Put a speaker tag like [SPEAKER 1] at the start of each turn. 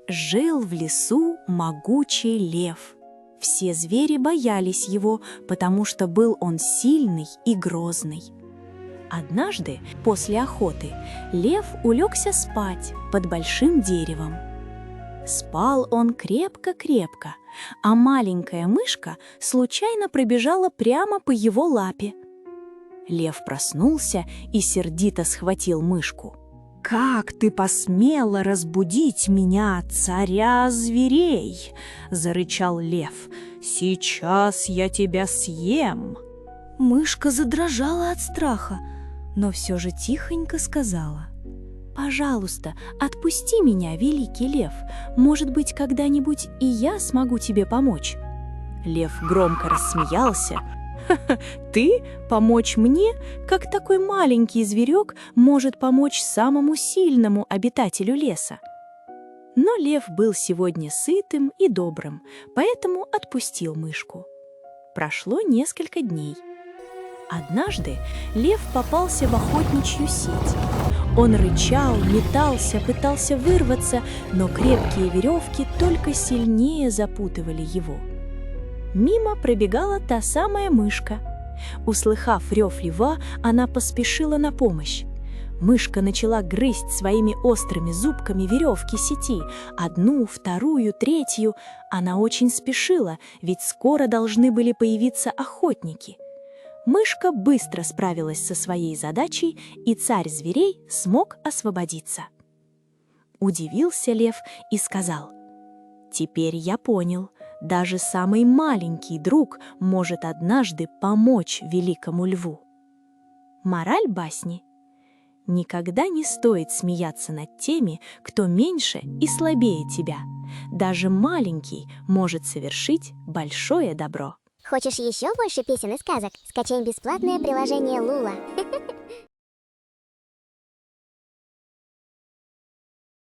[SPEAKER 1] Жил в лесу могучий лев. Все звери боялись его, потому что был он сильный и грозный. Однажды, после охоты, лев улегся спать под большим деревом. Спал он крепко-крепко, а маленькая мышка случайно пробежала прямо по его лапе. Лев проснулся и сердито схватил мышку. «Как ты посмела разбудить меня, царя зверей?» – зарычал лев. «Сейчас я тебя съем!» Мышка задрожала от страха, но все же тихонько сказала: «Пожалуйста, отпусти меня, великий лев. Может быть, когда-нибудь и я смогу тебе помочь». Лев громко рассмеялся. «Ха-ха, ты помочь мне, как такой маленький зверек может помочь самому сильному обитателю леса?» Но лев был сегодня сытым и добрым, поэтому отпустил мышку. Прошло несколько дней. Однажды лев попался в охотничью сеть. Он рычал, метался, пытался вырваться, но крепкие веревки только сильнее запутывали его. Мимо пробегала та самая мышка. Услыхав рев льва, она поспешила на помощь. Мышка начала грызть своими острыми зубками веревки сети, одну, вторую, третью. Она очень спешила, ведь скоро должны были появиться охотники. Мышка быстро справилась со своей задачей, и царь зверей смог освободиться. Удивился лев и сказал: «Теперь я понял, даже самый маленький друг может однажды помочь великому льву». Мораль басни: никогда не стоит смеяться над теми, кто меньше и слабее тебя. Даже маленький может совершить большое добро.
[SPEAKER 2] Хочешь еще больше песен и сказок? Скачай бесплатное приложение Лула.